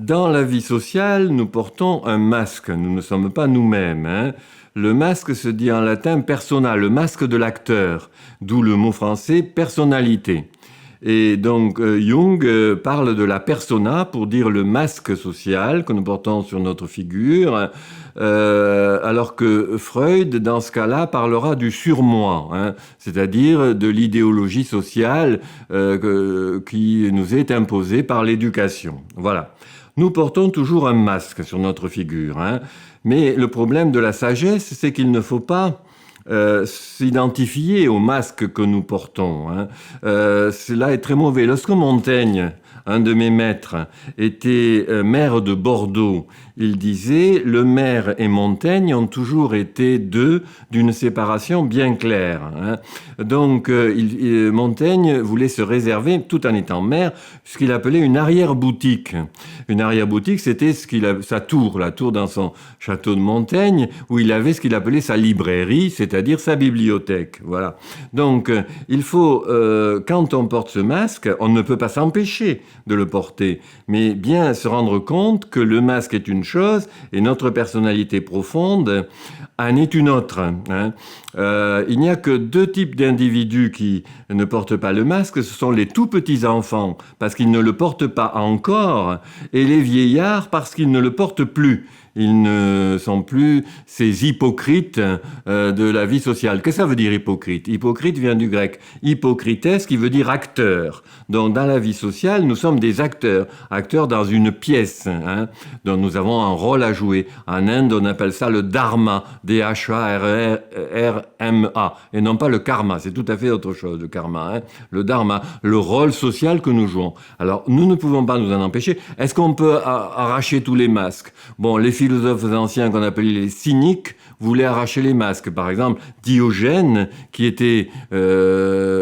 Dans la vie sociale, nous portons un masque, nous ne sommes pas nous-mêmes, hein. Le masque se dit en latin persona, le masque de l'acteur, d'où le mot français personnalité. Et donc Jung parle de la persona pour dire le masque social que nous portons sur notre figure, alors que Freud, dans ce cas-là, parlera du surmoi, hein, c'est-à-dire de l'idéologie sociale qui nous est imposée par l'éducation. Voilà. Nous portons toujours un masque sur notre figure, hein, mais le problème de la sagesse, c'est qu'il ne faut pas s'identifier au masque que nous portons, hein. Cela est très mauvais. Lorsque Montaigne, un de mes maîtres, était maire de Bordeaux, il disait « Le maire et Montaigne ont toujours été deux d'une séparation bien claire, hein. » Donc Montaigne voulait se réserver, tout en étant maire, ce qu'il appelait une arrière-boutique. Une arrière-boutique, c'était sa tour, la tour dans son château de Montaigne, où il avait ce qu'il appelait sa librairie, c'est-à-dire sa bibliothèque. Voilà. Donc il faut, quand on porte ce masque, on ne peut pas s'empêcher de le porter, mais bien se rendre compte que le masque est une chose et notre personnalité profonde en est une autre, hein. Il n'y a que deux types d'individus qui ne portent pas le masque, ce sont les tout petits enfants parce qu'ils ne le portent pas encore et les vieillards parce qu'ils ne le portent plus. Ils ne sont plus ces hypocrites de la vie sociale. Qu'est-ce que ça veut dire hypocrite? Hypocrite vient du grec hypocrites qui veut dire acteur. Donc dans la vie sociale, nous sommes des acteurs. Acteurs dans une pièce, hein, dont nous avons un rôle à jouer. En Inde, on appelle ça le dharma, D-H-A-R-R-M-A, et non pas le karma. C'est tout à fait autre chose, le karma, hein. Le dharma, le rôle social que nous jouons. Alors nous ne pouvons pas nous en empêcher. Est-ce qu'on peut arracher tous les masques? Bon, les philosophes anciens qu'on appelait les cyniques voulaient arracher les masques. Par exemple, Diogène, qui était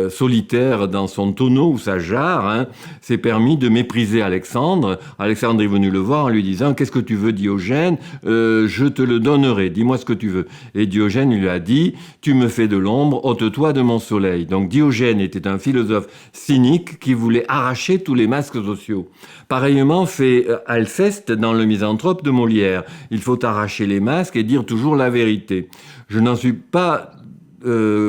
solitaire dans son tonneau ou sa jarre, hein, s'est permis de mépriser Alexandre. Alexandre est venu le voir en lui disant « Qu'est-ce que tu veux, Diogène ? Je te le donnerai, dis-moi ce que tu veux. » Et Diogène lui a dit « Tu me fais de l'ombre, ôte-toi de mon soleil. » Donc Diogène était un philosophe cynique qui voulait arracher tous les masques sociaux. Pareillement fait Alceste dans Le Misanthrope de Molière. Il faut arracher les masques et dire toujours la vérité. Je n'en suis pas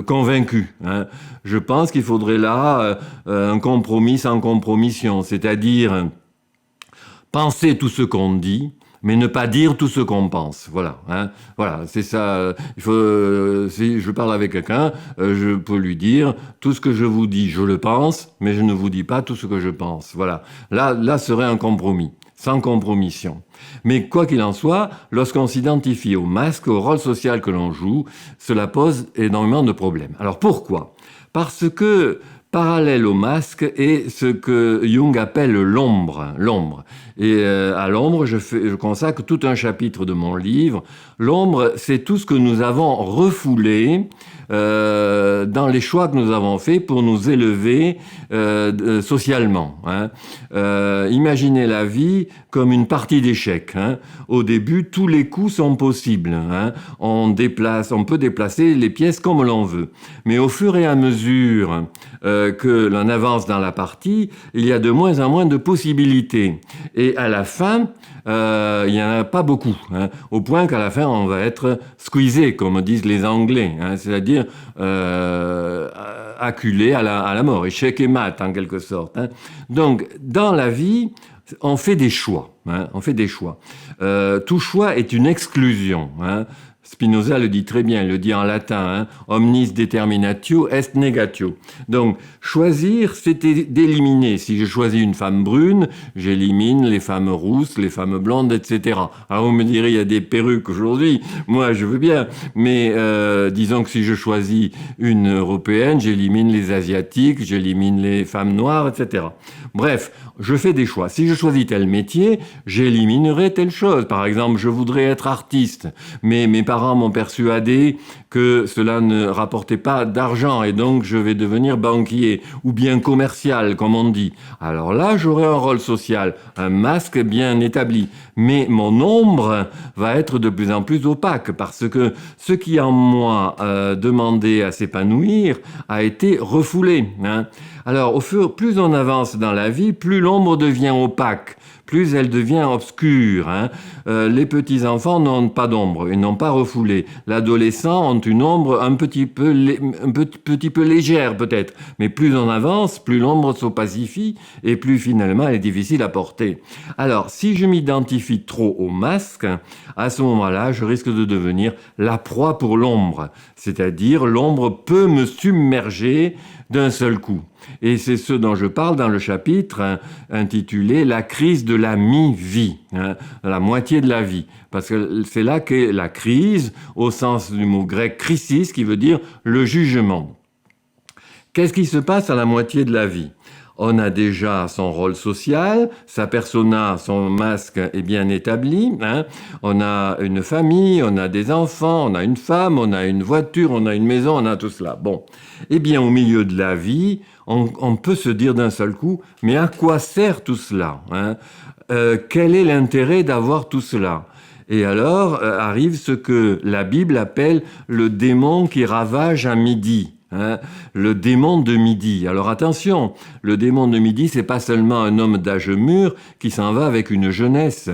convaincu, hein. Je pense qu'il faudrait là un compromis sans compromission, c'est-à-dire penser tout ce qu'on dit, mais ne pas dire tout ce qu'on pense. Voilà, hein. Voilà, c'est ça. Il faut, si je parle avec quelqu'un, je peux lui dire tout ce que je vous dis, je le pense, mais je ne vous dis pas tout ce que je pense. Voilà. Là serait un compromis, sans compromission. Mais quoi qu'il en soit, lorsqu'on s'identifie au masque, au rôle social que l'on joue, cela pose énormément de problèmes. Alors pourquoi? Parce que parallèle au masque est ce que Jung appelle l'ombre. L'ombre. Et à l'ombre, je consacre tout un chapitre de mon livre. L'ombre, c'est tout ce que nous avons refoulé dans les choix que nous avons faits pour nous élever socialement, hein. Imaginez la vie comme une partie d'échecs, hein. Au début, tous les coups sont possibles, hein. On peut déplacer les pièces comme l'on veut. Mais au fur et à mesure que l'on avance dans la partie, il y a de moins en moins de possibilités. Et à la fin, il n'y en a pas beaucoup, hein, au point qu'à la fin, on va être squeezé, comme disent les Anglais, hein, c'est-à-dire acculé à la mort, échec et mat en quelque sorte, hein. Donc, dans la vie, on fait des choix, hein, on fait des choix. Tout choix est une exclusion, hein. Spinoza le dit très bien, il le dit en latin, hein, omnis determinatio est negatio. Donc, choisir, c'est d'éliminer. Si je choisis une femme brune, j'élimine les femmes rousses, les femmes blondes, etc. Alors, vous me direz, il y a des perruques aujourd'hui. Moi, je veux bien. Mais disons que si je choisis une européenne, j'élimine les asiatiques, j'élimine les femmes noires, etc. Bref, je fais des choix. Si je choisis tel métier, j'éliminerai telle chose. Par exemple, je voudrais être artiste, mais mes parents m'ont persuadé que cela ne rapportait pas d'argent et donc je vais devenir banquier ou bien commercial, comme on dit. Alors là, j'aurai un rôle social, un masque bien établi. Mais mon ombre va être de plus en plus opaque parce que ce qui en moi demandait à s'épanouir a été refoulé, hein. Alors, plus on avance dans la vie, plus l'ombre devient opaque, plus elle devient obscure. Les petits-enfants n'ont pas d'ombre, ils n'ont pas refoulé. L'adolescent ont une ombre un petit peu légère peut-être, mais plus on avance, plus l'ombre s'opacifie et plus finalement elle est difficile à porter. Alors, si je m'identifie trop au masque, à ce moment-là, je risque de devenir la proie pour l'ombre. C'est-à-dire, l'ombre peut me submerger d'un seul coup. Et c'est ce dont je parle dans le chapitre intitulé « La crise de la mi-vie », la moitié de la vie. Parce que c'est là qu'est la crise, au sens du mot grec « krisis », qui veut dire le jugement. Qu'est-ce qui se passe à la moitié de la vie ? On a déjà son rôle social, sa persona, son masque est bien établi. On a une famille, on a des enfants, on a une femme, on a une voiture, on a une maison, on a tout cela. Bon, eh bien au milieu de la vie, on peut se dire d'un seul coup, mais à quoi sert tout cela ? Quel est l'intérêt d'avoir tout cela ? Et alors arrive ce que la Bible appelle le démon qui ravage à midi. Le démon de midi. Alors attention, le démon de midi, c'est pas seulement un homme d'âge mûr qui s'en va avec une jeunesse.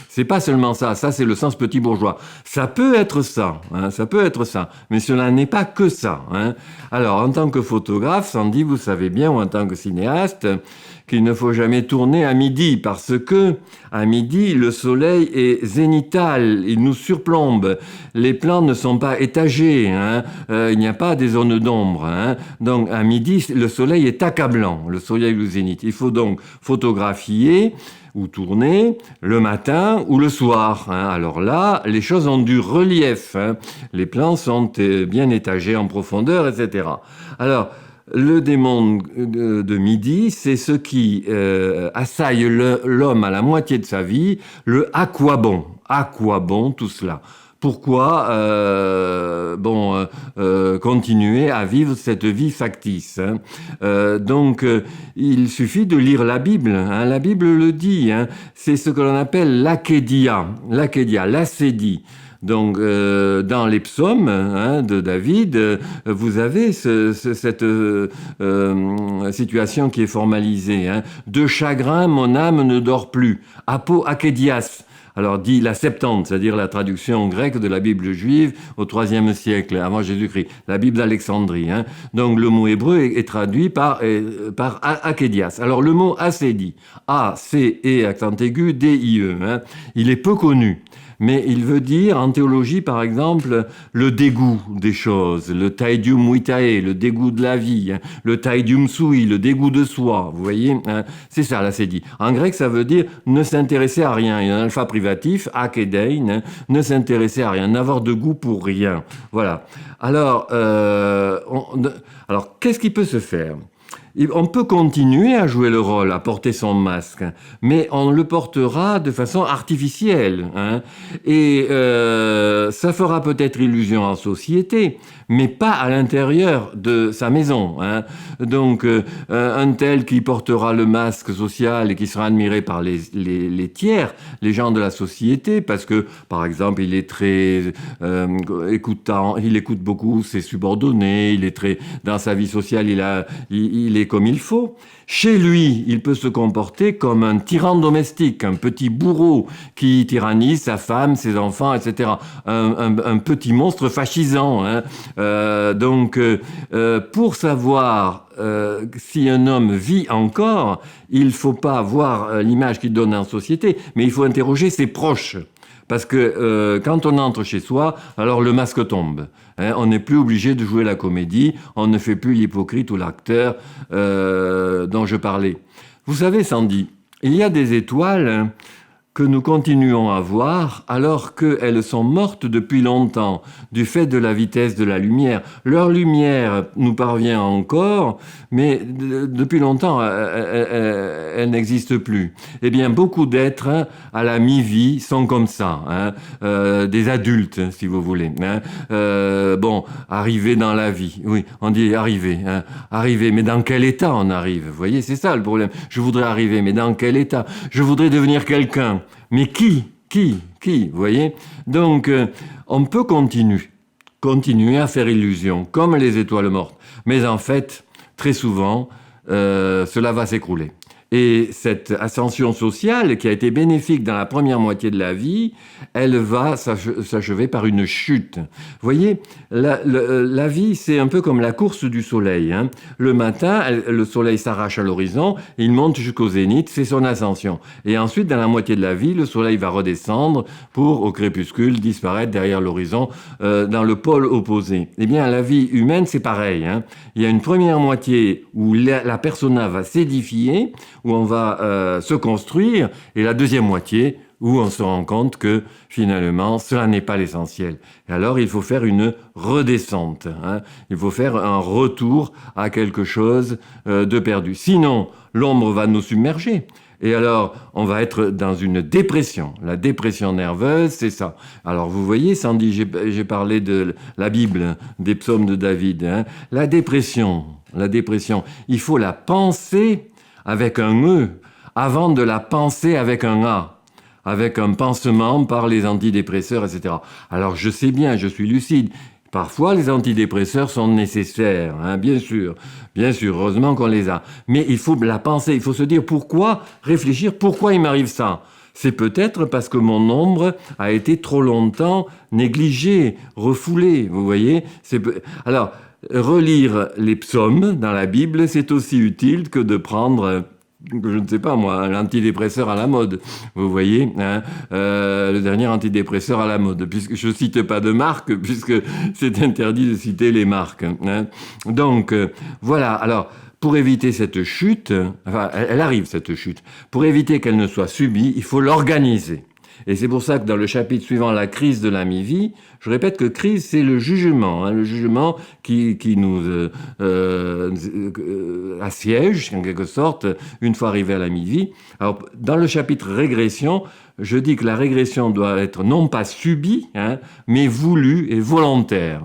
C'est pas seulement ça. Ça, c'est le sens petit bourgeois. Ça peut être ça. Ça peut être ça. Mais cela n'est pas que ça. Alors, en tant que photographe, Sandy, vous savez bien, ou en tant que cinéaste, qu'il ne faut jamais tourner à midi parce que à midi, le soleil est zénital, il nous surplombe. Les plans ne sont pas étagés, il n'y a pas des zones d'ombre. Donc à midi, le soleil est accablant, le soleil au zénith. Il faut donc photographier ou tourner le matin ou le soir. Alors là, les choses ont du relief. Les plans sont bien étagés en profondeur, etc. Alors, le démon de midi, c'est ce qui assaille l'homme à la moitié de sa vie, le « à quoi bon ?» À quoi bon tout cela ? Pourquoi continuer à vivre cette vie factice Donc, il suffit de lire la Bible. La Bible le dit. C'est ce que l'on appelle l'achédia, l'acédie. Donc, dans les psaumes de David, vous avez cette situation qui est formalisée. De chagrin, mon âme ne dort plus. Apo akédias. Alors, dit la Septante, c'est-à-dire la traduction grecque de la Bible juive au IIIe siècle, avant Jésus-Christ, la Bible d'Alexandrie. Donc, le mot hébreu est traduit par akédias. Alors, le mot acédie, A-C-E, accent aigu, D-I-E, il est peu connu. Mais il veut dire, en théologie par exemple, le dégoût des choses, le taidium vitae, le dégoût de la vie, le taidium sui, le dégoût de soi, vous voyez, c'est ça l'acédie. En grec, ça veut dire ne s'intéresser à rien. Il y a un alpha privatif, akédein, ne s'intéresser à rien, n'avoir de goût pour rien. Voilà. Alors qu'est-ce qui peut se faire ? On peut continuer à jouer le rôle, à porter son masque, mais on le portera de façon artificielle. Et ça fera peut-être illusion en société, mais pas à l'intérieur de sa maison. Donc, un tel qui portera le masque social et qui sera admiré par les tiers, les gens de la société, parce que, par exemple, il est très écoutant, il écoute beaucoup ses subordonnés, il est très dans sa vie sociale, il est comme il faut. Chez lui, il peut se comporter comme un tyran domestique, un petit bourreau qui tyrannise sa femme, ses enfants, etc. Un petit monstre fascisant. Donc, pour savoir si un homme vit encore, il ne faut pas voir l'image qu'il donne en société, mais il faut interroger ses proches. Parce que quand on entre chez soi, alors le masque tombe. On n'est plus obligé de jouer la comédie, on ne fait plus l'hypocrite ou l'acteur dont je parlais. Vous savez, Sandy, il y a des étoiles que nous continuons à voir alors qu'elles sont mortes depuis longtemps du fait de la vitesse de la lumière. Leur lumière nous parvient encore, mais depuis longtemps, elle n'existe plus. Eh bien, beaucoup d'êtres à la mi-vie sont comme ça, des adultes, si vous voulez. Arriver dans la vie. Oui, on dit arriver, arriver, mais dans quel état on arrive ? Vous voyez, c'est ça le problème. Je voudrais arriver, mais dans quel état ? Je voudrais devenir quelqu'un. Mais qui ? Vous voyez ? Donc, on peut continuer à faire illusion, comme les étoiles mortes. Mais en fait, très souvent, cela va s'écrouler. Et cette ascension sociale, qui a été bénéfique dans la première moitié de la vie, elle va s'achever par une chute. Vous voyez, la vie, c'est un peu comme la course du soleil, hein. Le matin, le soleil s'arrache à l'horizon, il monte jusqu'au zénith, c'est son ascension. Et ensuite, dans la moitié de la vie, le soleil va redescendre pour, au crépuscule, disparaître derrière l'horizon, dans le pôle opposé. Eh bien, la vie humaine, c'est pareil, hein. Il y a une première moitié où la persona va s'édifier, où on va se construire, et la deuxième moitié où on se rend compte que finalement, cela n'est pas l'essentiel. Et alors, il faut faire une redescente, hein. Il faut faire un retour à quelque chose de perdu. Sinon, l'ombre va nous submerger. Et alors, on va être dans une dépression. La dépression nerveuse, c'est ça. Alors, vous voyez, Sandy, j'ai parlé de la Bible, des psaumes de David, hein. La dépression, il faut la penser avec un E avant de la penser avec un A, avec un pansement par les antidépresseurs, etc. Alors je sais bien, je suis lucide. Parfois, les antidépresseurs sont nécessaires, hein, bien sûr, heureusement qu'on les a. Mais il faut la penser, il faut se dire pourquoi, réfléchir pourquoi il m'arrive ça. C'est peut-être parce que mon ombre a été trop longtemps négligée, refoulée, vous voyez. Alors, relire les psaumes dans la Bible, c'est aussi utile que de prendre, je ne sais pas moi, l'antidépresseur à la mode. Vous voyez, hein, le dernier antidépresseur à la mode. Puisque je ne cite pas de marque, puisque c'est interdit de citer les marques, hein. Donc, voilà. Alors, pour éviter cette chute, enfin, elle arrive cette chute, pour éviter qu'elle ne soit subie, il faut l'organiser. Et c'est pour ça que dans le chapitre suivant, la crise de la mi-vie, je répète que crise, c'est le jugement, hein, le jugement qui nous assiège, en quelque sorte, une fois arrivé à la mi-vie. Alors, dans le chapitre régression, je dis que la régression doit être non pas subie, hein, mais voulue et volontaire.